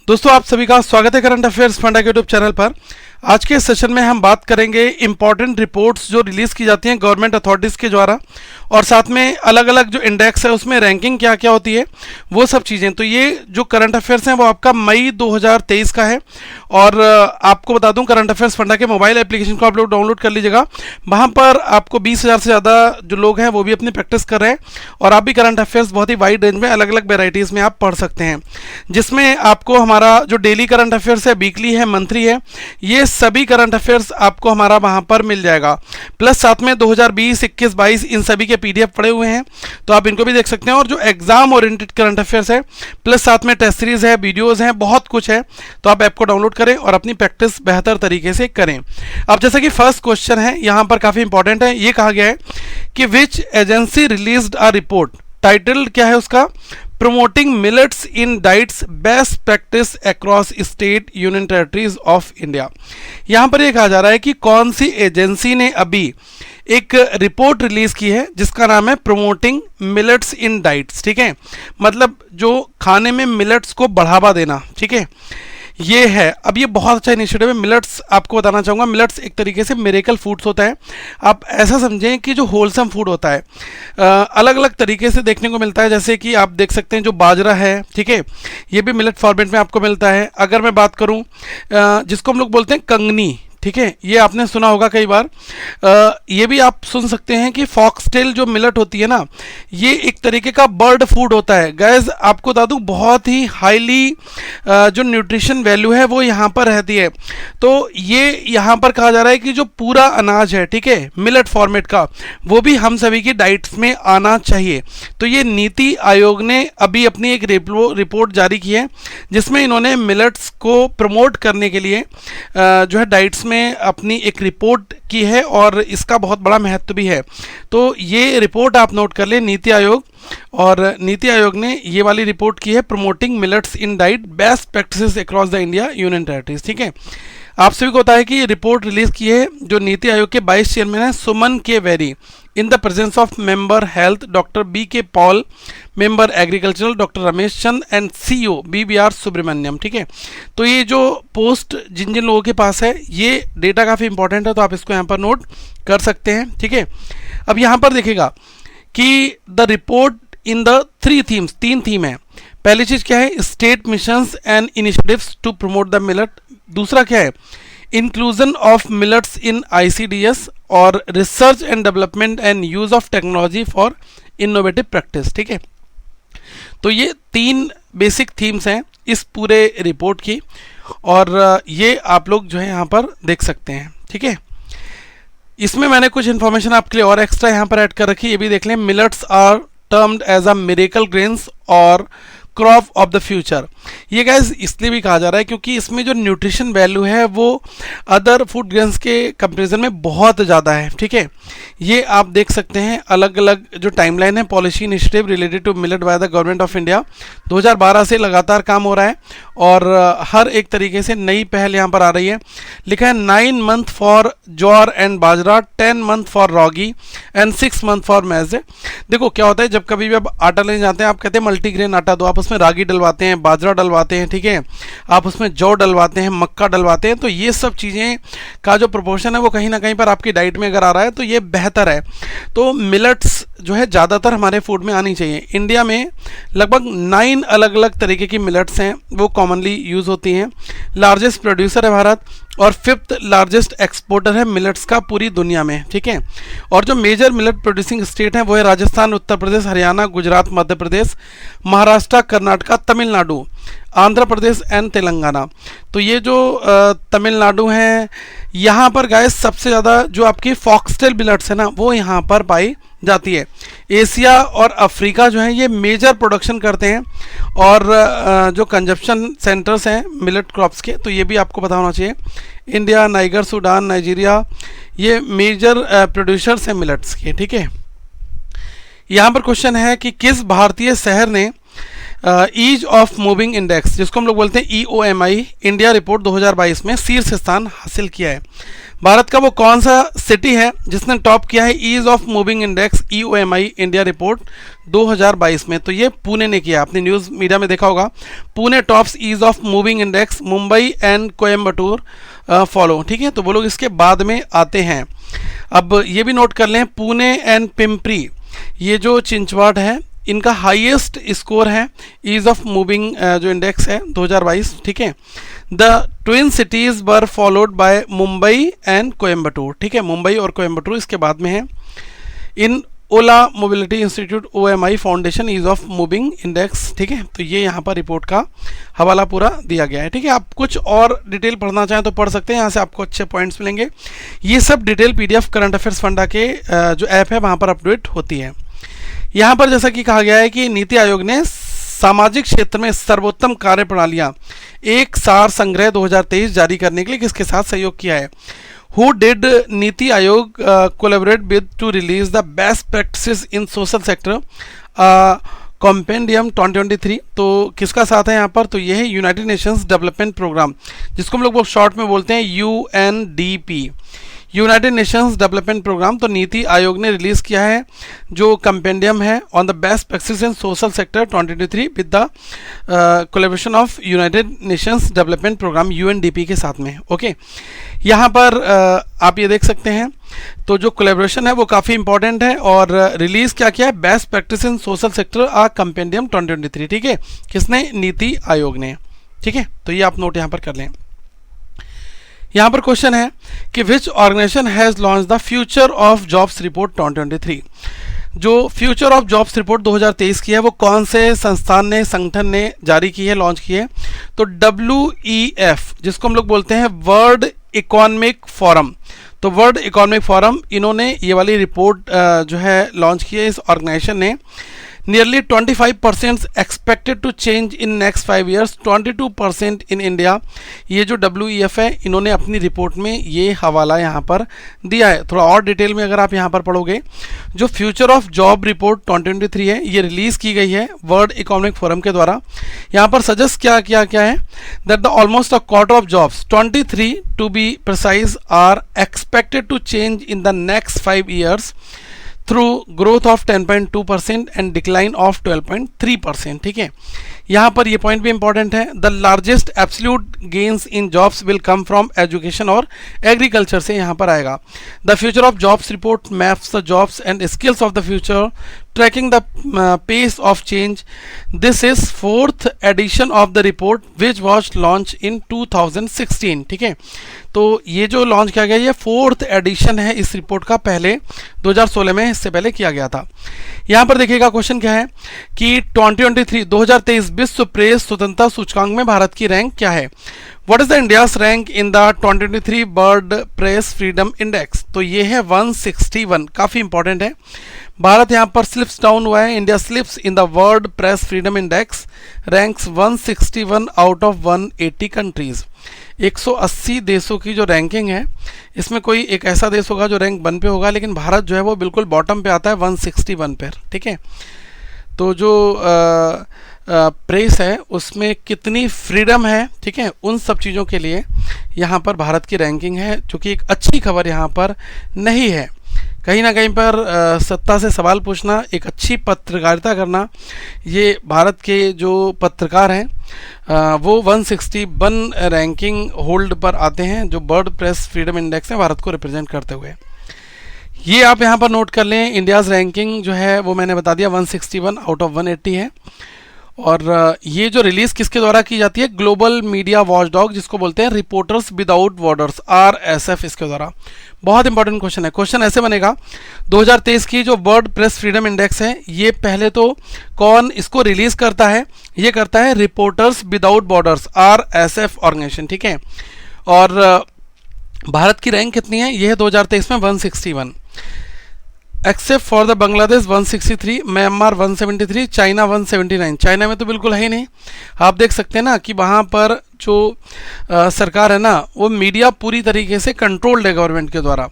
दोस्तों आप सभी का स्वागत है करंट अफेयर्स फंडा के यूट्यूब चैनल पर। आज के सेशन में हम बात करेंगे इंपॉर्टेंट रिपोर्ट्स जो रिलीज की जाती हैं गवर्नमेंट अथॉरिटीज़ के द्वारा, और साथ में अलग अलग जो इंडेक्स है उसमें रैंकिंग क्या क्या होती है वो सब चीज़ें। तो ये जो करंट अफेयर्स हैं वो आपका मई 2023 का है। और आपको बता दूं करंट अफेयर्स फंडा के मोबाइल एप्लीकेशन को आप लोग डाउनलोड कर लीजिएगा। वहाँ पर आपको 20,000 से ज़्यादा जो लोग हैं वो भी अपनी प्रैक्टिस कर रहे हैं, और आप भी करंट अफेयर्स बहुत ही वाइड रेंज में अलग अलग वेराइटीज़ में आप पढ़ सकते हैं, जिसमें आपको हमारा जो डेली करंट अफेयर्स है, वीकली है, मंथली है, ये सभी करंट अफेयर्स आपको हमारा वहाँ पर मिल जाएगा। प्लस साथ में 2020, 21, 22 इन सभी के PDF पड़े हुए हैं, तो आप इनको भी देख सकते हैं। और जो एग्जाम ओरिएंटेड करंट अफेयर्स है, प्लस साथ में टेस्ट सीरीज है, वीडियोज़ हैं, बहुत कुछ है। तो आप ऐप को डाउनलोड करें और अपनी प्रैक्टिस बेहतर तरीके से करें। अब जैसा कि फर्स्ट क्वेश्चन है यहाँ पर काफ़ी इंपॉर्टेंट है। ये कहा गया है कि which agency released a report, title क्या है उसका, promoting millets in diets best practice across state union territories of India. यहाँ पर यह कहा जा रहा है कि कौन सी एजेंसी ने अभी एक रिपोर्ट रिलीज की है जिसका नाम है प्रमोटिंग मिलेट्स इन डाइट्स। ठीक है, मतलब जो खाने में मिलेट्स को बढ़ावा देना। ठीक है, ये है। अब ये बहुत अच्छा इनिशिएटिव है। मिलेट्स आपको बताना चाहूँगा, मिलेट्स एक तरीके से मिरेकल फूड्स होता है। आप ऐसा समझें कि जो होलसम फूड होता है, अलग अलग तरीके से देखने को मिलता है। जैसे कि आप देख सकते हैं जो बाजरा है, ठीक है, ये भी मिलेट फॉर्मेट में आपको मिलता है। अगर मैं बात करूँ जिसको हम लोग बोलते हैं कंगनी, ठीक है, ये आपने सुना होगा कई बार। ये भी आप सुन सकते हैं कि फॉक्सटेल जो मिलेट होती है ना, ये एक तरीके का बर्ड फूड होता है। गैस आपको बता दूं बहुत ही हाईली जो न्यूट्रिशन वैल्यू है वो यहाँ पर रहती है। तो ये यहाँ पर कहा जा रहा है कि जो पूरा अनाज है, ठीक है, मिलेट फॉर्मेट का, वो भी हम सभी की डाइट्स में आना चाहिए। तो ये नीति आयोग ने अभी अपनी एक रिपोर्ट जारी की है जिसमें इन्होंने मिलेट्स को प्रमोट करने के लिए जो है डाइट्स में अपनी एक रिपोर्ट की है, और इसका बहुत बड़ा महत्व भी है। तो ये रिपोर्ट आप नोट कर लें, नीति आयोग, और नीति आयोग ने ये वाली रिपोर्ट की है promoting millets in diet best practices across the India union territories. ठीक है, आप सभी को पता है कि ये रिपोर्ट रिलीज की है जो नीति आयोग के 22 चेयरमैन हैं Suman K Bery, in the presence of member health doctor BK Paul, member agricultural doctor Ramesh Chand, and CEO BBR Subrahmanyam. ठीक है, तो ये जो पोस्ट जिन जिन लोगों के पास है, ये डेटा काफ़ी इंपॉर्टेंट है, तो आप इसको यहाँ पर नोट कर सकते हैं। ठीक है, अब यहाँ पर देखिएगा कि the report in the 3 themes, 3 theme है। पहली चीज़ क्या है, state missions and initiatives to promote the millet. दूसरा क्या है, inclusion of millets in ICDS, और research and development and use of technology for innovative practice. ठीक है, तो ये 3 बेसिक थीम्स हैं इस पूरे रिपोर्ट की, और ये आप लोग जो है यहाँ पर देख सकते हैं। ठीक है, इसमें मैंने कुछ इन्फॉर्मेशन आपके लिए और एक्स्ट्रा यहाँ पर ऐड कर रखी है, ये भी देख लें। Millets are termed as a miracle grains और क्रॉप ऑफ द फ्यूचर। ये गाइस इसलिए भी कहा जा रहा है क्योंकि इसमें जो न्यूट्रिशन वैल्यू है वो अदर फूड ग्रेन्स के कंपैरिजन में बहुत ज़्यादा है। ठीक है, ये आप देख सकते हैं अलग अलग जो टाइमलाइन है, policy initiative related to millet by the government of India. 2012 से लगातार काम हो रहा है, और हर एक तरीके से नई पहल यहाँ पर आ रही है। लिखा है 9 month for jowar and bajra, 10 month for ragi, and 6 month for maize. देखो क्या होता है, जब कभी भी आप आटा लेने जाते हैं, आप कहते हैं मल्टीग्रेन आटा दो, आप उसमें रागी डलवाते हैं, बाजरा डलवाते हैं, ठीक है, आप उसमें जौ डलवाते हैं, मक्का डलवाते हैं। तो ये सब चीज़ें का जो प्रोपोर्शन है वो कहीं ना कहीं पर आपकी डाइट में अगर आ रहा है तो ये बेहतर है। तो मिलेट्स जो है ज़्यादातर हमारे फूड में आनी चाहिए। इंडिया में लगभग 9 अलग अलग तरीके की मिलेट्स हैं, वो कॉमनली यूज़ होती हैं। लार्जेस्ट प्रोड्यूसर है भारत, और 5th लार्जेस्ट एक्सपोर्टर है मिलेट्स का पूरी दुनिया में। ठीक है, और जो मेजर मिलेट प्रोड्यूसिंग स्टेट हैं वो है राजस्थान, उत्तर प्रदेश, हरियाणा, गुजरात, मध्य प्रदेश, महाराष्ट्र, कर्नाटका, तमिलनाडु, आंध्र प्रदेश एंड तेलंगाना। तो ये जो तमिलनाडु हैं, यहाँ पर गाइस सबसे ज़्यादा जो आपकी फॉक्सटेल मिलेट्स है ना, वो यहाँ पर पाई जाती है। एशिया और अफ्रीका जो है ये मेजर प्रोडक्शन करते हैं, और जो कंजप्शन सेंटर्स हैं मिलेट क्रॉप्स के, तो ये भी आपको पता होना चाहिए। इंडिया, नाइगर, सूडान, नाइजीरिया, ये मेजर प्रोड्यूसर्स हैं मिलेट्स के। ठीक है, यहाँ पर क्वेश्चन है कि किस भारतीय शहर ने ईज ऑफ मूविंग इंडेक्स, जिसको हम लोग बोलते हैं EOMI, इंडिया रिपोर्ट 2022 में शीर्ष स्थान हासिल किया है। भारत का वो कौन सा सिटी है जिसने टॉप किया है ease of moving index EOMI India report 2022 में? तो ये पुणे ने किया। आपने न्यूज़ मीडिया में देखा होगा, Pune tops ease of moving index, Mumbai and Coimbatore follow. ठीक है, तो वो लोग इसके बाद में आते हैं। अब ये भी नोट कर लें, पुणे एंड पिंपरी, ये जो चिंचवाड़ है, इनका हाईएस्ट स्कोर है ईज ऑफ मूविंग जो इंडेक्स है 2022। ठीक है, the twin cities were followed by Mumbai and Coimbatore. ठीक है, मुंबई और कोयम्बटूर इसके बाद में है। In Ola mobility institute OMI foundation ease of moving index. ठीक है, तो ये यहाँ पर रिपोर्ट का हवाला पूरा दिया गया है। ठीक है, आप कुछ और डिटेल पढ़ना चाहें तो पढ़ सकते हैं, यहाँ से आपको अच्छे पॉइंट्स मिलेंगे। ये सब detail PDF current affairs funda के जो ऐप है वहाँ पर अपडेट होती है। यहाँ पर जैसा कि कहा गया है कि नीति आयोग ने सामाजिक क्षेत्र में सर्वोत्तम कार्य प्रणालियाँ एक सार संग्रह 2023 जारी करने के लिए किसके साथ सहयोग किया है? Who did NITI Aayog collaborate with to release the best practices in social sector compendium 2023? तो किसका साथ है यहाँ पर? तो ये है यूनाइटेड नेशंस डेवलपमेंट प्रोग्राम, जिसको हम लोग बहुत शॉर्ट में बोलते हैं UNDP, United Nations Development Programme. तो नीति आयोग ने रिलीज़ किया है जो कंपेंडियम है on the best practice in social sector 2023 with the collaboration of United Nations Development Programme UNDP के साथ में। ओके, यहाँ पर आप ये देख सकते हैं, तो जो कोलैबोरेशन है वो काफ़ी इंपॉर्टेंट है और रिलीज़ क्या किया है? Best practice in social sector compendium 2023। ठीक है, किसने? नीति आयोग ने। ठीक है, तो ये आप नोट यहाँ पर कर लें। यहाँ पर क्वेश्चन है कि which organization has launch the future of jobs report 2023? जो फ्यूचर ऑफ जॉब्स रिपोर्ट 2023 की है वो कौन से संगठन ने जारी की है, लॉन्च की है? तो WEF, जिसको हम लोग बोलते हैं वर्ल्ड इकोनॉमिक फोरम। तो वर्ल्ड इकोनॉमिक फोरम, इन्होंने ये वाली रिपोर्ट जो है लॉन्च की है इस ऑर्गेनाइजेशन ने। Nearly 25% expected to change in next 5 years, 22% in India. ये जो WEF है, इन्होंने अपनी रिपोर्ट में ये हवाला यहाँ पर दिया है। थोड़ा और डिटेल में अगर आप यहाँ पर पढ़ोगे, जो फ्यूचर ऑफ जॉब रिपोर्ट 2023 है, ये रिलीज़ की गई है वर्ल्ड इकोनॉमिक फोरम के द्वारा। यहाँ पर सजेस्ट क्या है that the almost a quarter of jobs, 23 to be precise, are expected to change in the next 5 years through growth of 10.2% and decline of 12.3%। ठीक है, यहाँ पर ये पॉइंट भी इंपॉर्टेंट है। The largest absolute gains in jobs will come from education और agriculture से यहाँ पर आएगा। The future of jobs report maps the jobs and skills of the future, tracking the pace of change. This is 4th edition of the report which was launch in 2016। ठीक है, तो ये जो लॉन्च किया गया, ये 4th एडिशन है इस रिपोर्ट का। पहले 2016 में इससे पहले किया गया था। यहाँ पर देखिएगा क्वेश्चन क्या है कि 2023 विश्व प्रेस स्वतंत्रता सूचकांक में भारत की रैंक क्या है? What is the India's rank in the 2023 world press freedom index? तो ये है 161, काफ़ी इंपॉर्टेंट है। भारत यहाँ पर स्लिप्स डाउन हुआ है। India slips in the world press freedom index, ranks 161 out of 180 countries. 180 देशों की जो रैंकिंग है, इसमें कोई एक ऐसा देश होगा जो रैंक 1 पे होगा, लेकिन भारत जो है वो बिल्कुल बॉटम पे आता है 161 पर। ठीक है, तो जो प्रेस है उसमें कितनी फ्रीडम है, ठीक है, उन सब चीज़ों के लिए यहाँ पर भारत की रैंकिंग है, जो कि एक अच्छी खबर यहाँ पर नहीं है। कहीं ना कहीं पर सत्ता से सवाल पूछना, एक अच्छी पत्रकारिता करना, ये भारत के जो पत्रकार हैं वो 161 रैंकिंग होल्ड पर आते हैं, जो वर्ल्ड प्रेस फ्रीडम इंडेक्स है भारत को रिप्रेजेंट करते हुए। ये आप यहाँ पर नोट कर लें, इंडियाज़ रैंकिंग जो है वो मैंने बता दिया 161 आउट ऑफ 180 है। और ये जो रिलीज़ किसके द्वारा की जाती है? ग्लोबल मीडिया वॉचडॉग, जिसको बोलते हैं रिपोर्टर्स विदाउट बॉर्डर्स, RSF, इसके द्वारा। बहुत इंपॉर्टेंट क्वेश्चन है। क्वेश्चन ऐसे बनेगा, 2023 की जो वर्ल्ड प्रेस फ्रीडम इंडेक्स है, ये पहले तो कौन इसको रिलीज़ करता है? ये करता है reporters without borders, RSF organisation. ठीक है, और भारत की रैंक कितनी है? ये है 2023 में 161, except for the Bangladesh 163, Myanmar 173, China 179। China में तो बिल्कुल है ही नहीं। आप देख सकते हैं ना कि वहाँ पर जो सरकार है ना, वो मीडिया पूरी तरीके से कंट्रोल्ड है गवर्नमेंट के द्वारा।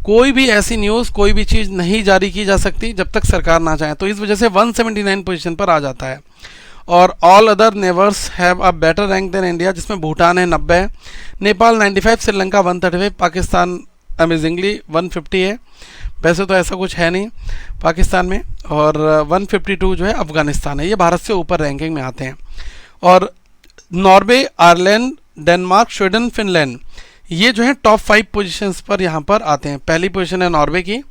कोई भी ऐसी न्यूज़, कोई भी चीज़ नहीं जारी की जा सकती जब तक सरकार ना चाहे। तो इस वजह से 179 पोजीशन पर आ जाता है। और all other neighbours have a better rank than India, जिसमें भूटान है 90, नेपाल 95, श्रीलंका 135, पाकिस्तान अमेजिंगली 150 है। वैसे तो ऐसा कुछ है नहीं पाकिस्तान में। और 152 जो है अफगानिस्तान है। ये भारत से ऊपर रैंकिंग में आते हैं। और Norway, Ireland, Denmark, Sweden, Finland ये जो है टॉप 5 पोजीशंस पर यहाँ पर आते हैं। पहली पोजीशन है नॉर्वे की,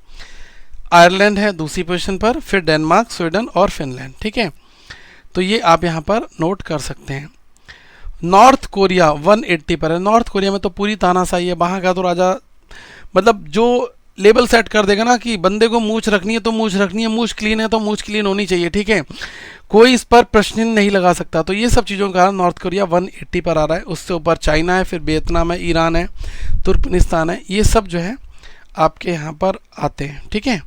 आयरलैंड है दूसरी पोजीशन पर, फिर डेनमार्क, स्वीडन और फिनलैंड। ठीक है, तो ये आप यहाँ पर नोट कर सकते हैं। नॉर्थ कोरिया 180 पर है। नॉर्थ कोरिया में तो पूरी तानाशाही है। वहाँ का तो राजा मतलब जो लेबल सेट कर देगा ना कि बंदे को मूंछ रखनी है तो मूंछ रखनी है, मूंछ क्लीन है तो मूंछ क्लीन होनी चाहिए। ठीक है, कोई इस पर प्रश्न नहीं लगा सकता। तो ये सब चीज़ों का नॉर्थ कोरिया 180 पर आ रहा है। उससे ऊपर चाइना है, फिर वियतनाम है, ईरान है, तुर्कमेनिस्तान है। ये सब जो है आपके यहाँ पर आते हैं। ठीक है,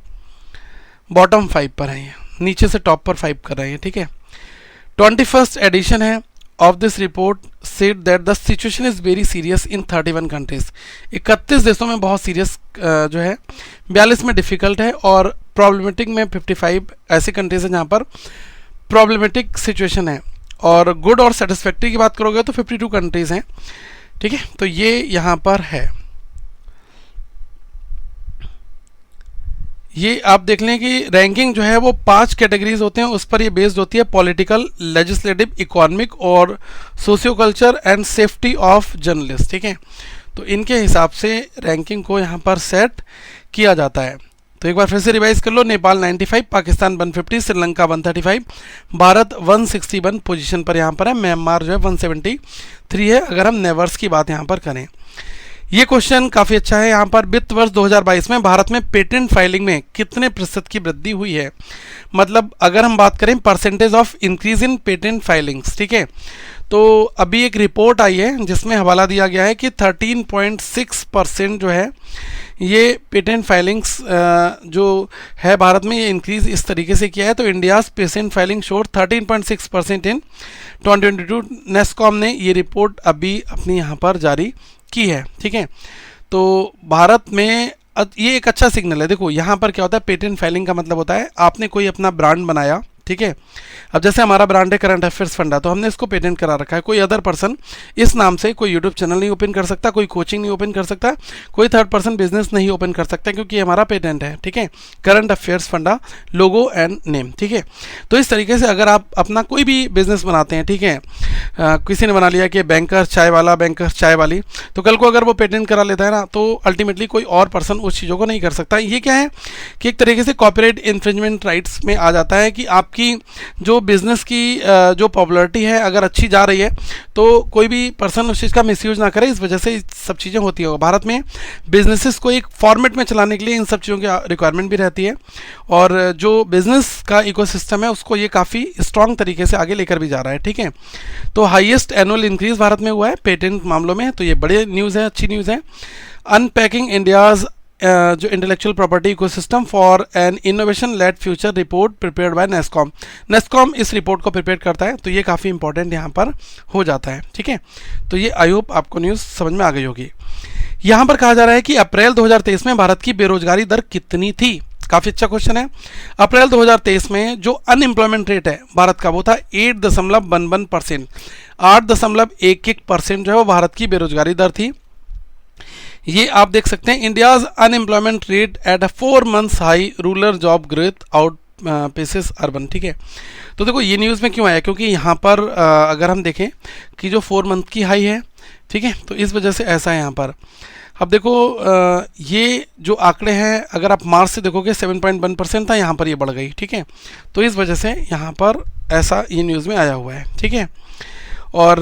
बॉटम 5 पर है ये, नीचे से टॉप पर 5 कर रहे हैं। ठीक है, 21st एडिशन है of this report said that the situation is very serious in 31 countries. 31 देशों में बहुत सीरियस जो है, 42 में डिफ़िकल्ट है और प्रॉब्लमेटिक में 55 ऐसे कंट्रीज हैं जहाँ पर प्रॉब्लमेटिक सिचुएशन है। और गुड और सेटिस्फैक्ट्री की बात करोगे तो 52 कंट्रीज हैं। ठीक है, तो ये यहाँ पर है। ये आप देख लें कि रैंकिंग जो है वो 5 कैटेगरीज होते हैं, उस पर ये बेस्ड होती है। पॉलिटिकल, लेजिस्लेटिव, इकोनॉमिक और socio culture and safety of journalist. ठीक है, तो इनके हिसाब से रैंकिंग को यहाँ पर सेट किया जाता है। तो एक बार फिर से रिवाइज कर लो। नेपाल 95, पाकिस्तान 150, श्रीलंका 135, भारत 161 पोजीशन पर यहाँ पर है। म्यांमार जो है 173 है अगर हम नेवर्स की बात यहाँ पर करें। ये क्वेश्चन काफ़ी अच्छा है। यहाँ पर वित्त वर्ष 2022 में भारत में पेटेंट फाइलिंग में कितने प्रतिशत की वृद्धि हुई है, मतलब अगर हम बात करें percentage of increase in patent filings. ठीक है, तो अभी एक रिपोर्ट आई है जिसमें हवाला दिया गया है कि 13.6% जो है ये पेटेंट फाइलिंग्स जो है भारत में, ये इंक्रीज इस तरीके से किया है। तो इंडियाज पेटेंट फाइलिंग शोड 13.6% इन 2022। नेस्कॉम ने ये रिपोर्ट अभी अपनी यहाँ पर जारी की है। ठीक है, तो भारत में ये एक अच्छा सिग्नल है। देखो यहाँ पर क्या होता है, पेटेंट फाइलिंग का मतलब होता है आपने कोई अपना ब्रांड बनाया। ठीक है, अब जैसे हमारा ब्रांड है करंट अफेयर्स फंडा, तो हमने इसको पेटेंट करा रखा है। कोई अदर पर्सन इस नाम से कोई यूट्यूब चैनल नहीं ओपन कर सकता, कोई कोचिंग नहीं ओपन कर सकता, कोई थर्ड पर्सन बिजनेस नहीं ओपन कर सकता, क्योंकि हमारा पेटेंट है। ठीक है, current affairs funda, logo and name. ठीक है, तो इस तरीके से अगर आप अपना कोई भी बिजनेस बनाते हैं, ठीक है, किसी ने बना लिया कि बैंकर चाय वाला, बैंकर चाय वाली, तो कल को अगर वो पेटेंट करा लेता है ना, तो अल्टीमेटली कोई और पर्सन उस चीज़ों को नहीं कर सकता। ये क्या है कि एक तरीके से कॉपीराइट इन्फ्रिंजमेंट राइट्स में आ जाता है कि आपकी जो बिज़नेस की जो पॉपुलैरिटी है अगर अच्छी जा रही है तो कोई भी पर्सन उस चीज़ का मिसयूज ना करे। इस वजह से सब चीज़ें होती है। भारत में बिजनेसेस को एक फॉर्मेट में चलाने के लिए इन सब चीज़ों की रिक्वायरमेंट भी रहती है, और जो बिज़नेस का इकोसिस्टम है उसको ये काफ़ी स्ट्रॉन्ग तरीके से आगे लेकर भी जा रहा है। ठीक है, तो हाईएस्ट एनुअल इंक्रीज भारत में हुआ है पेटेंट मामलों में, तो ये बड़े न्यूज़ है, अच्छी न्यूज़ है। अनपैकिंग इंडियाज़ जो intellectual property ecosystem for an innovation led future report prepared by NASSCOM. NASSCOM इस रिपोर्ट को प्रिपेयर करता है, तो ये काफ़ी इंपॉर्टेंट यहाँ पर हो जाता है। ठीक है, तो ये आई होप आपको न्यूज़ समझ में आ गई होगी। यहाँ पर कहा जा रहा है कि अप्रैल 2023 में भारत की बेरोजगारी दर कितनी थी। काफ़ी अच्छा क्वेश्चन है। अप्रैल 2023 में जो अनएम्प्लॉयमेंट रेट है भारत का वो था 8.11%। 8.11% जो है वो भारत की बेरोजगारी दर थी। ये आप देख सकते हैं। India's unemployment rate at a 4 months high, rural job growth outpaces urban. ठीक है, तो देखो ये न्यूज़ में क्यों आया, क्योंकि यहाँ पर अगर हम देखें कि जो 4 month की हाई है, ठीक है, तो इस वजह से ऐसा है यहाँ पर। अब देखो ये जो आंकड़े हैं अगर आप मार्च से देखोगे 7.1% था, यहाँ पर ये बढ़ गई। ठीक है, तो इस वजह से यहाँ पर ऐसा ये न्यूज़ में आया हुआ है। ठीक है, और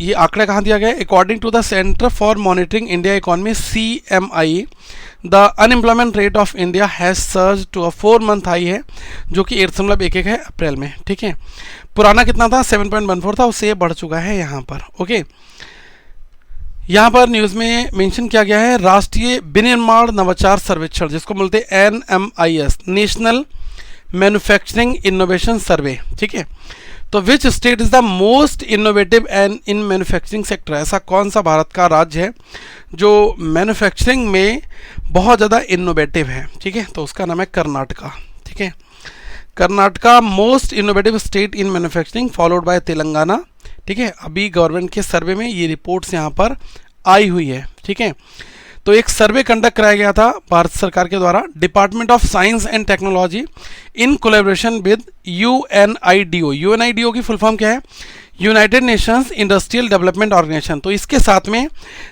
ये आंकड़ा कहाँ दिया गया है, according to the Centre for Monitoring India Economy CMI, the unemployment rate of India has surge to a 4 month high है, जो कि 8.11 है अप्रैल में। ठीक है, पुराना कितना था, 7.14 था, उससे बढ़ चुका है यहाँ पर। ओके, यहाँ पर न्यूज़ में मेंशन किया गया है राष्ट्रीय विनिर्माण नवाचार सर्वेक्षण, जिसको बोलते हैं NMIS, नेशनल मैन्युफैक्चरिंग इनोवेशन सर्वे। ठीक है, तो which state is the most innovative and in manufacturing sector, ऐसा कौन सा भारत का राज्य है जो मैन्युफैक्चरिंग में बहुत ज़्यादा इनोवेटिव है। ठीक है, तो उसका नाम है कर्नाटका। ठीक है, Karnataka most innovative state in manufacturing, followed by Telangana. ठीक है, अभी गवर्नमेंट के सर्वे में ये रिपोर्ट्स यहाँ पर आई हुई है। ठीक है, तो एक सर्वे कंडक्ट कराया गया था भारत सरकार के द्वारा, department of science and technology in collaboration with UNIDO. UNIDO की फुल फॉर्म क्या है? United Nations industrial development organization. तो इसके साथ में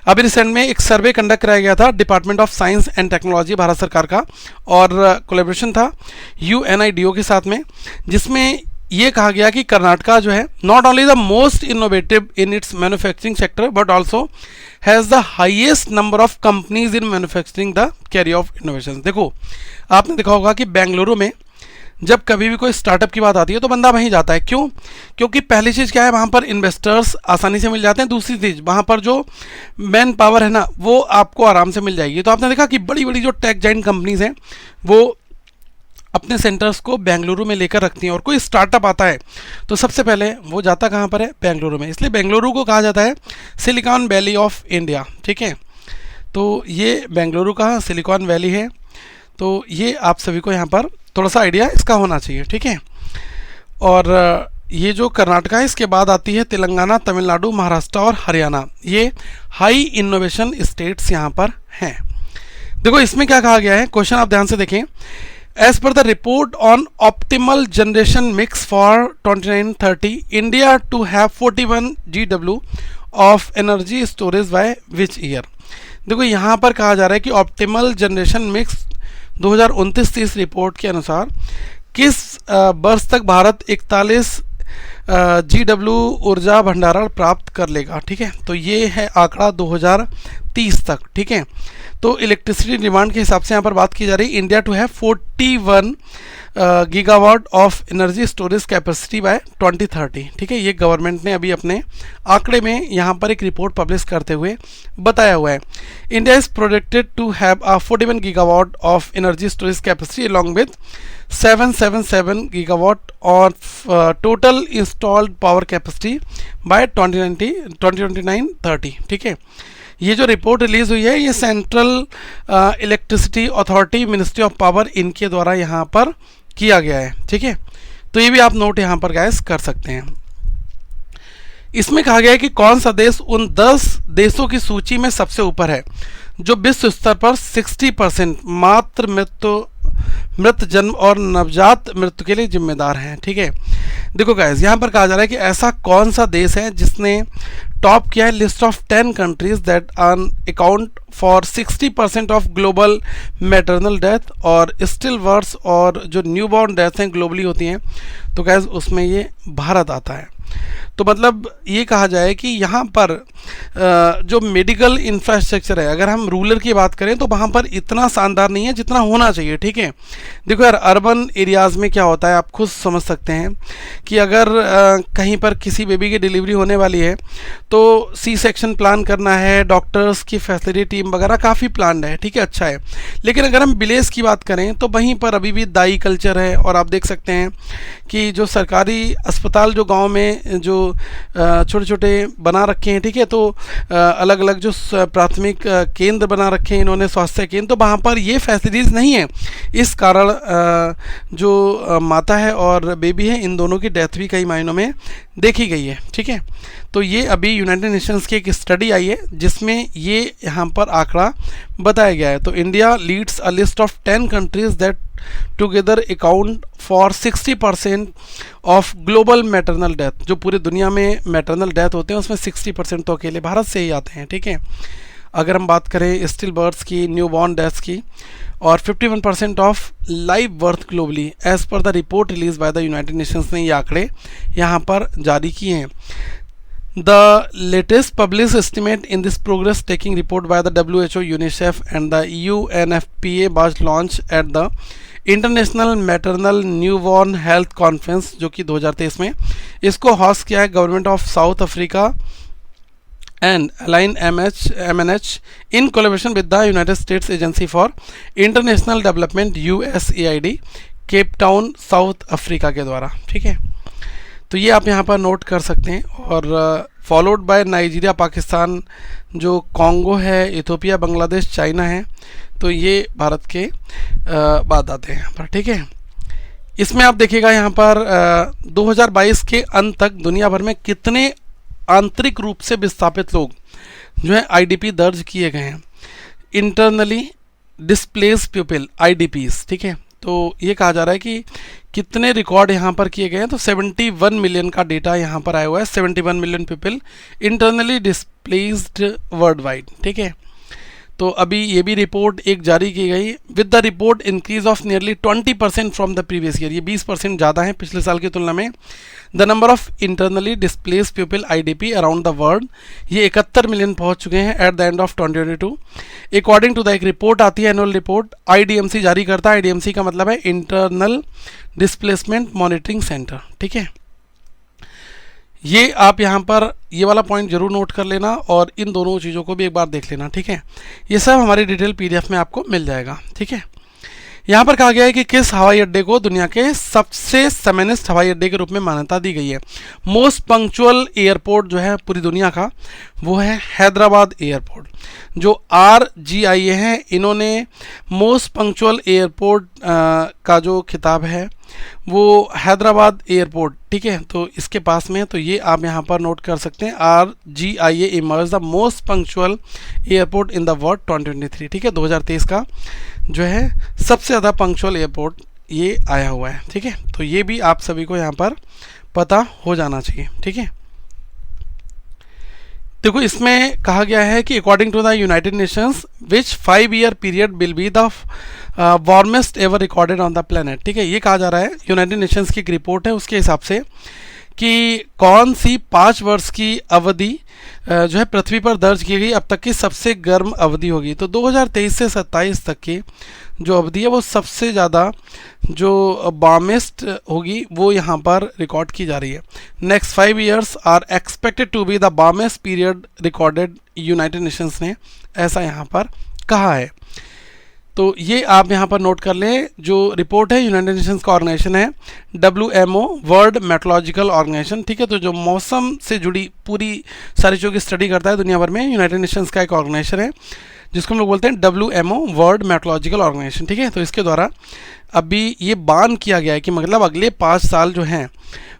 अभी रिसेंट में एक सर्वे कंडक्ट कराया गया था department of science and technology Bharat सरकार का, और कोलैबोरेशन था यूएनआईडीओ के साथ में, जिसमें ये कहा गया कि कर्नाटका जो है not only the most innovative in its manufacturing sector but also has the highest number of companies in manufacturing the carrier of innovation. देखो, आपने देखा होगा कि बेंगलुरु में जब कभी भी कोई स्टार्टअप की बात आती है तो बंदा वहीं जाता है। क्यों? क्योंकि पहली चीज़ क्या है, वहाँ पर इन्वेस्टर्स आसानी से मिल जाते हैं। दूसरी चीज़, वहाँ पर जो मैन पावर है ना, वो आपको आराम से मिल जाएगी। तो आपने देखा कि बड़ी बड़ी जो टेक जाइंट कंपनीज हैं वो अपने सेंटर्स को बेंगलुरु में लेकर रखती हैं, और कोई स्टार्टअप आता है तो सबसे पहले वो जाता कहाँ पर है? बेंगलुरु में। इसलिए बेंगलुरु को कहा जाता है सिलिकॉन वैली ऑफ इंडिया। ठीक है, तो ये बेंगलुरु का सिलिकॉन वैली है। तो ये आप सभी को यहाँ पर थोड़ा सा आइडिया इसका होना चाहिए। ठीक है, और ये जो कर्नाटका है, इसके बाद आती है तेलंगाना, तमिलनाडु, महाराष्ट्र और हरियाणा। ये हाई इनोवेशन स्टेट्स यहाँ पर हैं। देखो इसमें क्या कहा गया है, क्वेश्चन आप ध्यान से देखें। As per the report on optimal generation mix for 2930, India to have 41 GW of energy storage by which year? देखो यहाँ पर कहा जा रहा है कि ऑप्टिमल जनरेशन मिक्स 2029-30 रिपोर्ट के अनुसार किस वर्ष तक भारत 41 GW ऊर्जा भंडारण प्राप्त कर लेगा। ठीक है, तो ये है आंकड़ा 2030 तक। ठीक है, तो इलेक्ट्रिसिटी डिमांड के हिसाब से यहाँ पर बात की जा रही है India to have 41 gigawatt of energy storage capacity by 2030। ठीक है, ये गवर्नमेंट ने अभी अपने आंकड़े में यहाँ पर एक रिपोर्ट पब्लिश करते हुए बताया हुआ है। India is projected to have 41 gigawatt of energy storage capacity along with 777 gigawatt of total installed power capacity by 2029-30। ठीक है, ये जो रिपोर्ट रिलीज हुई है ये central electricity authority, ministry of power, इनके द्वारा यहाँ पर किया गया है। ठीक है, तो ये भी आप नोट यहाँ पर गाइस कर सकते हैं। इसमें कहा गया है कि कौन सा देश उन 10 देशों की सूची में सबसे ऊपर है जो विश्व स्तर पर 60% मात्र मृत जन्म और नवजात मृत्यु के लिए जिम्मेदार हैं। ठीक है, देखो गाइस यहाँ पर कहा जा रहा है कि ऐसा कौन सा देश है जिसने टॉप किया है list of 10 countries that account for 60% of global maternal death और स्टिल बर्थ्स, और जो न्यूबॉर्न डेथ हैं ग्लोबली होती हैं, तो गाइस उसमें ये भारत आता है। तो मतलब ये कहा जाए कि यहाँ पर जो मेडिकल इंफ्रास्ट्रक्चर है, अगर हम रूरल की बात करें तो वहाँ पर इतना शानदार नहीं है जितना होना चाहिए। ठीक है, देखो यार अर्बन एरियाज़ में क्या होता है आप खुद समझ सकते हैं कि अगर कहीं पर किसी बेबी की डिलीवरी होने वाली है तो सी सेक्शन प्लान करना है, डॉक्टर्स की फैसिलिटी टीम वगैरह काफ़ी प्लान है। ठीक है, अच्छा है। लेकिन अगर हम विलेज की बात करें तो वहीं पर अभी भी दाई कल्चर है, और आप देख सकते हैं कि जो सरकारी अस्पताल जो गाँव में जो छोटे छोटे बना रखे हैं, ठीक है, तो अलग अलग जो प्राथमिक केंद्र बना रखे हैं इन्होंने, स्वास्थ्य केंद्र, तो वहाँ पर ये फैसिलिटीज़ नहीं है। इस कारण जो माता है और बेबी है, इन दोनों की डेथ भी कई मायनों में देखी गई है। ठीक है, तो ये अभी यूनाइटेड नेशंस की एक स्टडी आई है जिसमें ये यहाँ पर आंकड़ा बताया गया है। तो India leads a list of 10 countries that together account for 60% of global maternal death. जो पूरी दुनिया में मैटरनल डेथ होते हैं उसमें 60% तो अकेले भारत से ही आते हैं। ठीक है, अगर हम बात करें स्टिल बर्थ्स की, न्यू बॉर्न डेथ्स की, और 51% of live birth globally, as per the report release by the United Nations ने ये आंकड़े यहाँ पर जारी किए हैं। The latest published estimate in this progress taking report by the WHO, UNICEF and the UNFPA was launched at the international maternal newborn health conference, जो कि 2023 में इसको होस्ट किया है government of south Africa and align MNH in collaboration with the United states agency for international development USAID, Cape Town, south Africa के द्वारा। ठीक है, तो ये आप यहाँ पर नोट कर सकते हैं। और फॉलोड बाय नाइजीरिया, पाकिस्तान, जो कॉन्गो है, इथोपिया, बांग्लादेश, चाइना है, तो ये भारत के बाद आते हैं यहाँ पर। ठीक है, इसमें आप देखिएगा यहाँ पर 2022 के अंत तक दुनिया भर में कितने आंतरिक रूप से विस्थापित लोग जो है IDP दर्ज किए गए हैं। इंटरनली डिस्प्लेस पीपल IDPs, ठीक है। तो ये कहा जा रहा है कि कितने रिकॉर्ड यहाँ पर किए गए हैं, तो 71 मिलियन का डेटा यहाँ पर आया हुआ है। 71 million people internally displaced world wide, ठीक है। तो अभी ये भी रिपोर्ट एक जारी की गई with the report increase of nearly 20% from the previous year. ये 20% ज़्यादा है पिछले साल की तुलना में। The number of internally displace people IDP around the world, ये 71 मिलियन पहुंच चुके हैं at the end of 2022 according to the. एक रिपोर्ट आती है, एनुअल रिपोर्ट IDMC जारी करता है। IDMC का मतलब है इंटरनल डिस्प्लेसमेंट मॉनिटरिंग सेंटर, ठीक है। ये आप यहाँ पर ये वाला पॉइंट जरूर नोट कर लेना और इन दोनों चीज़ों को भी एक बार देख लेना, ठीक है। ये सब हमारी डिटेल PDF में आपको मिल जाएगा, ठीक है। यहाँ पर कहा गया है कि किस हवाई अड्डे को दुनिया के सबसे समेनेस्ट हवाई अड्डे के रूप में मान्यता दी गई है। मोस्ट पंक्चुअल एयरपोर्ट जो है पूरी दुनिया का, वो है हैदराबाद एयरपोर्ट। जो RGIA है, इन्होंने मोस्ट पंक्चुअल एयरपोर्ट का जो खिताब है वो हैदराबाद एयरपोर्ट, ठीक है। तो इसके पास में है, तो ये आप यहाँ पर नोट कर सकते हैं। RGIA emerge the most punctual airport in the world 2023, ठीक है। 2023 का जो है सबसे ज़्यादा पंक्चुअल एयरपोर्ट ये आया हुआ है, ठीक है। तो ये भी आप सभी को यहाँ पर पता हो जाना चाहिए, ठीक है। देखो इसमें कहा गया है कि according to the United Nations which 5-year period will be the warmest ever recorded on the planet, ठीक है। ये कहा जा रहा है, यूनाइटेड नेशंस की एक रिपोर्ट है उसके हिसाब से कि कौन सी 5 वर्ष की अवधि जो है पृथ्वी पर दर्ज की गई अब तक की सबसे गर्म अवधि होगी। तो 2023 से 27 तक की जो अवधि है वो सबसे ज़्यादा जो वार्मेस्ट होगी वो यहाँ पर रिकॉर्ड की जा रही है। Next 5 years are expected to be the warmest period recorded, United Nations ने ऐसा यहाँ पर कहा है। तो ये आप यहाँ पर नोट कर लें। जो रिपोर्ट है यूनाइटेड नेशंस का ऑर्गेनाइजेशन है WMO, वर्ल्ड मेट्रोलॉजिकल ऑर्गेनाइजेशन, ठीक है। तो जो मौसम से जुड़ी पूरी सारी चीज़ों की स्टडी करता है दुनिया भर में, यूनाइटेड नेशंस का एक ऑर्गेनाइजेशन है जिसको हम लोग बोलते हैं WMO, वर्ल्ड मेट्रोलॉजिकल ऑर्गेनाइजेशन, ठीक है। तो इसके द्वारा अभी ये बान किया गया है कि मतलब अगले 5 साल जो हैं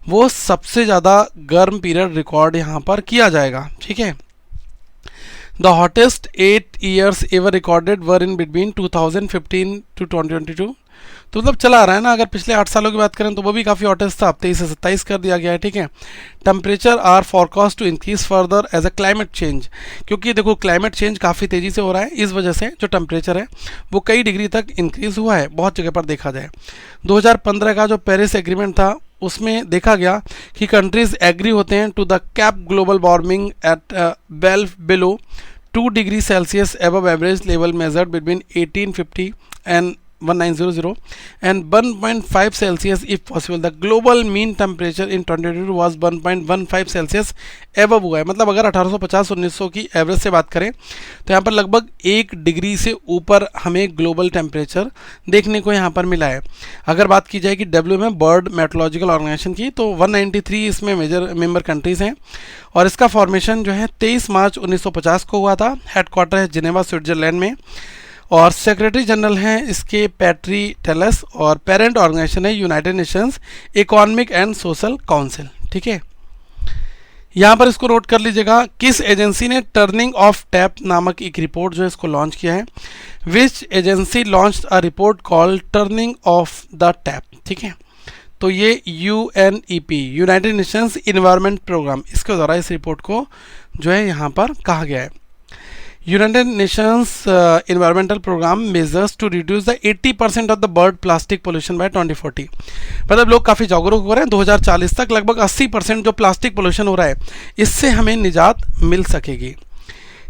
वो सबसे ज़्यादा गर्म पीरियड रिकॉर्ड यहाँ पर किया जाएगा, ठीक है। The hottest 8 years ever recorded were in between 2015 to 2022। तो मतलब चला आ रहा है ना। अगर पिछले 8 सालों की बात करें तो वो भी काफ़ी हॉटेस्ट था, अब 23 से 27 कर दिया गया है, ठीक है। Temperature are forecast to increase further as a climate change, क्योंकि देखो क्लाइमेट चेंज काफ़ी तेज़ी से हो रहा है, इस वजह से जो टेम्परेचर है वो कई डिग्री तक इंक्रीज हुआ है बहुत जगह पर देखा जाए। 2015 का जो पेरिस एग्रीमेंट था उसमें देखा गया कि कंट्रीज एग्री होते हैं to the cap global warming at 12 below 2 degrees Celsius above average level measured between 1850 and 1900 and 1.5 Celsius if possible. The global mean temperature in 2022 was 1.15 Celsius above हुआ है। मतलब अगर 1850-1900 की एवरेज से बात करें तो यहाँ पर लगभग 1 डिग्री से ऊपर हमें ग्लोबल टेम्परेचर देखने को यहाँ पर मिला है। अगर बात की जाए कि WMO, वर्ल्ड मेट्रोलॉजिकल ऑर्गेनाइजेशन की, तो 193 इसमें मेजर मेंबर कंट्रीज़ हैं और इसका फॉर्मेशन जो है 23 मार्च 1950 को हुआ था। हेडक्वार्टर है जिनेवा, स्विट्जरलैंड में और सेक्रेटरी जनरल हैं इसके पैट्री टेलस और पेरेंट ऑर्गेनाइजेशन है United Nations economic and social council, ठीक है। यहाँ पर इसको नोट कर लीजिएगा। किस एजेंसी ने टर्निंग ऑफ टैप नामक एक रिपोर्ट जो है इसको लॉन्च किया है? Which agency launch a report called turning off the tap, ठीक है। तो ये UNEP, United Nations environment programme, इसके द्वारा इस रिपोर्ट को जो है यहाँ पर कहा गया है। United Nations Environmental Programme measures to reduce the 80% of the bird plastic pollution by 2040। मतलब लोग काफ़ी जागरूक हो रहे हैं, 2040 तक लगभग 80% जो प्लास्टिक पोल्यूशन हो रहा है इससे हमें निजात मिल सकेगी।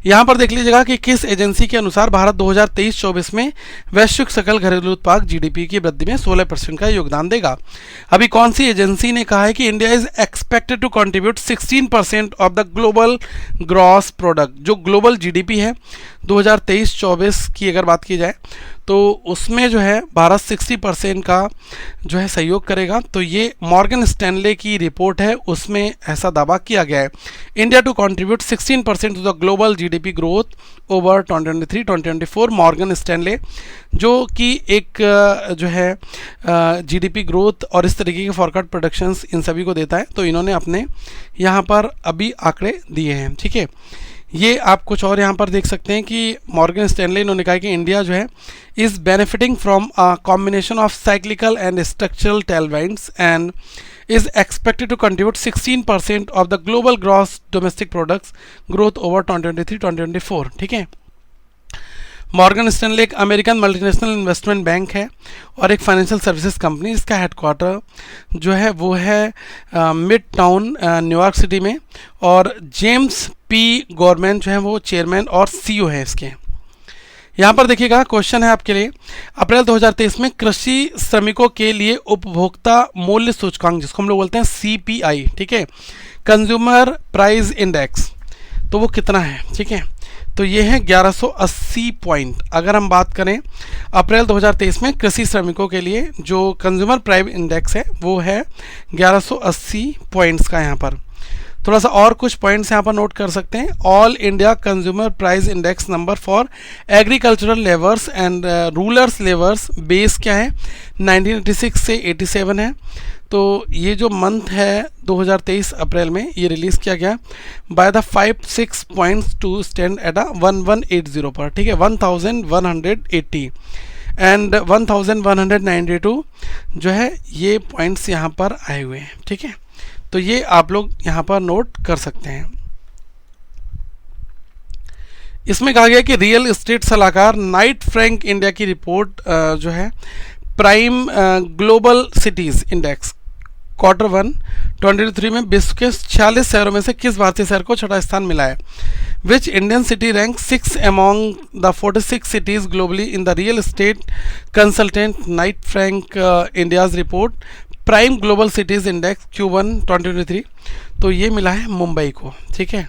यहाँ पर देख लीजिएगा कि किस एजेंसी के अनुसार भारत 2023-24 में वैश्विक सकल घरेलू उत्पाद GDP की वृद्धि में 16% का योगदान देगा। अभी कौन सी एजेंसी ने कहा है कि India is expected to contribute 16% of the global gross product. जो ग्लोबल GDP है 2023-24 की अगर बात की जाए तो उसमें जो है भारत 60% का जो है सहयोग करेगा। तो ये मॉर्गन स्टैनले की रिपोर्ट है, उसमें ऐसा दावा किया गया है। India to contribute 16% to the global GDP growth over 2023-2024। Morgan Stanley जो कि एक जो है GDP ग्रोथ और इस तरीके के फॉरकास्ट प्रोडक्शंस इन सभी को देता है, तो इन्होंने अपने यहाँ पर अभी आंकड़े दिए हैं, ठीक है। ये आप कुछ और यहाँ पर देख सकते हैं कि मॉर्गन स्टैनली इन्होंने कहा कि इंडिया जो है is benefiting from a combination of cyclical and structural tailwinds and is expected to contribute 16% of the global gross domestic products growth over 2023-2024। ठीक है, मॉर्गन स्टैनली एक अमेरिकन मल्टीनेशनल इन्वेस्टमेंट बैंक है और एक फाइनेंशियल सर्विसेज कंपनी। इसका headquarter जो है वो है मिड टाउन न्यूयॉर्क सिटी में, और जेम्स पी गवर्नमेंट जो है वो चेयरमैन और सीईओ है इसके। यहाँ पर देखिएगा, क्वेश्चन है आपके लिए, अप्रैल 2023 में कृषि श्रमिकों के लिए उपभोक्ता मूल्य सूचकांक, जिसको हम लोग बोलते हैं CPI, ठीक है, कंज्यूमर प्राइस इंडेक्स, तो वो कितना है? ठीक है, तो ये है 1180 पॉइंट। अगर हम बात करें अप्रैल 2023 में कृषि श्रमिकों के लिए जो कंज्यूमर प्राइस इंडेक्स है वो है 1180 पॉइंट्स का। यहाँ पर थोड़ा सा और कुछ पॉइंट्स यहाँ पर नोट कर सकते हैं। All India consumer price index number for agricultural labours and rulers labours base क्या है? 1986 से 87 है। तो ये जो मंथ है 2023 अप्रैल में ये रिलीज़ किया गया by the 5-6 points to stand at 1180 पर। ठीक है, 1180 एंड 1192 जो है ये पॉइंट्स यहाँ पर आए हुए हैं। ठीक है, तो ये आप लोग यहाँ पर नोट कर सकते हैं। इसमें कहा गया कि रियल एस्टेट सलाहकार नाइट फ्रैंक इंडिया की रिपोर्ट जो है prime global cities index Q1 2023 में विश्व के 46 शहरों में से किस भारतीय शहर को छठा स्थान मिला है? Which Indian city rank 6 among the 46 cities globally in the real estate consultant Knight Frank India's report prime global cities index Q1 2023? तो ये मिला है मुंबई को। ठीक है,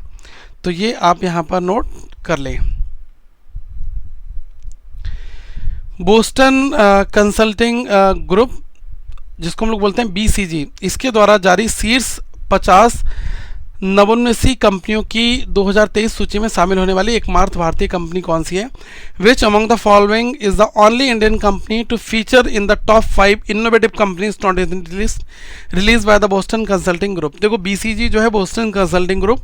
तो ये आप यहाँ पर नोट कर लें। बोस्टन कंसल्टिंग ग्रुप, जिसको हम लोग बोलते हैं BCG, इसके द्वारा जारी शीर्ष 50 नवोन्मेषी कंपनियों की 2023 सूची में शामिल होने वाली एकमात्र भारतीय कंपनी कौन सी है? Which among the following is the only Indian company to feature in the top 5 innovative companies 2023 list release by the Boston Consulting Group. देखो, BCG जो है बोस्टन कंसल्टिंग ग्रुप,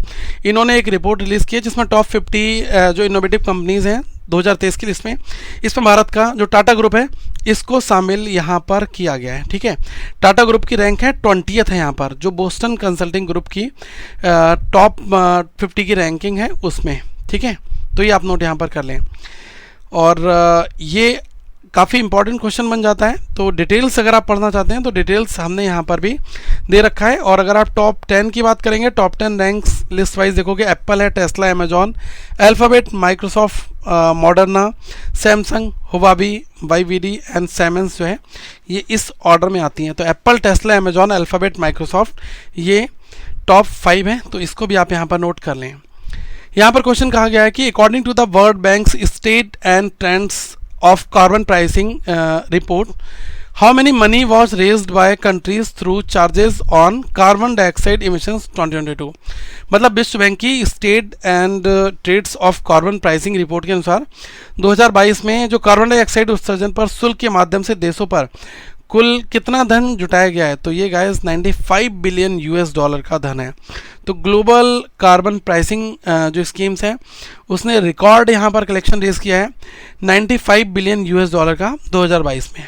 इन्होंने एक रिपोर्ट रिलीज की है जिसमें टॉप 50 जो इनोवेटिव कंपनीज हैं 2023 की लिस्ट में, इसमें भारत का जो टाटा ग्रुप है इसको शामिल यहाँ पर किया गया है। ठीक है, टाटा ग्रुप की रैंक है 20th है यहाँ पर, जो बोस्टन कंसल्टिंग ग्रुप की टॉप 50 की रैंकिंग है उसमें। ठीक है, तो ये आप नोट यहाँ पर कर लें। और ये काफ़ी इंपॉर्टेंट क्वेश्चन बन जाता है, तो डिटेल्स अगर आप पढ़ना चाहते हैं तो डिटेल्स हमने यहाँ पर भी दे रखा है। और अगर आप टॉप 10 की बात करेंगे, टॉप 10 रैंक्स लिस्ट वाइज देखोगे, एप्पल है, Tesla, Amazon, Alphabet, Microsoft, Moderna, Samsung, Huawei, YVD and Siemens जो है ये इस ऑर्डर में आती हैं। तो Apple, Tesla, Amazon, Alphabet, Microsoft ये टॉप 5 हैं, तो इसको भी आप यहाँ पर नोट कर लें। यहाँ पर क्वेश्चन कहा गया है कि according to the World Bank's state and trends of carbon pricing report, how many money was raised by countries through charges on carbon dioxide emissions 2022? मतलब विश्व बैंक की state and trades of carbon pricing report के अनुसार 2022 में जो carbon dioxide उत्सर्जन पर शुल्क के माध्यम से देशों पर कुल कितना धन जुटाया गया है? तो ये गाइस 95 बिलियन US$ का धन है। तो ग्लोबल कार्बन प्राइसिंग जो स्कीम्स है उसने रिकॉर्ड यहाँ पर कलेक्शन रेज किया है 95 बिलियन US$ का 2022 में।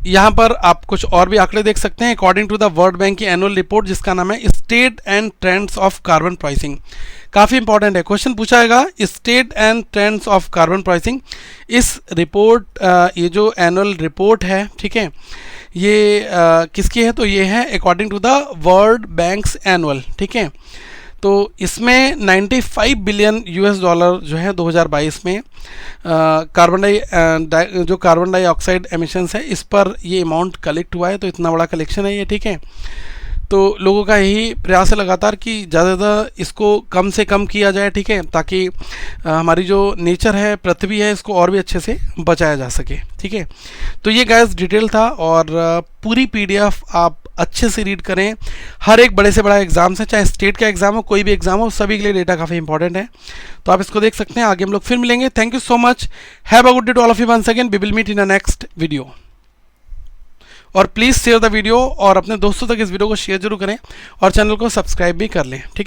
यहाँ पर आप कुछ और भी आंकड़े देख सकते हैं। According to the World Bank की एनुअल रिपोर्ट जिसका नाम है state and trends of carbon pricing, काफ़ी इंपॉर्टेंट है, क्वेश्चन पूछा जाएगा state and trends of carbon pricing. इस रिपोर्ट ये जो एनुअल रिपोर्ट है, ठीक है, ये किसकी है? तो ये है according to the World Bank's annual. ठीक है, तो इसमें 95 बिलियन US$ जो है 2022 में जो कार्बन डाइऑक्साइड एमिशंस है इस पर ये अमाउंट कलेक्ट हुआ है। तो इतना बड़ा कलेक्शन है ये। ठीक है, तो लोगों का यही प्रयास है लगातार कि ज़्यादा से ज़्यादा इसको कम से कम किया जाए। ठीक है, ताकि हमारी जो नेचर है, पृथ्वी है, इसको और भी अच्छे से बचाया जा सके। ठीक है, तो ये गाइस डिटेल था और पूरी PDF आप अच्छे से रीड करें। हर एक बड़े से बड़ा एग्जाम से, चाहे स्टेट का एग्जाम हो, कोई भी एग्जाम हो, सभी के लिए डेटा काफ़ी इंपॉर्टेंट है। तो आप इसको देख सकते हैं। आगे हम लोग फिर मिलेंगे। Thank you so much. Have a good day to all of you once again. We will meet in a next video. और प्लीज़ शेयर द वीडियो और अपने दोस्तों तक इस वीडियो को शेयर जरूर करें और चैनल को सब्सक्राइब भी कर लें। ठीक है।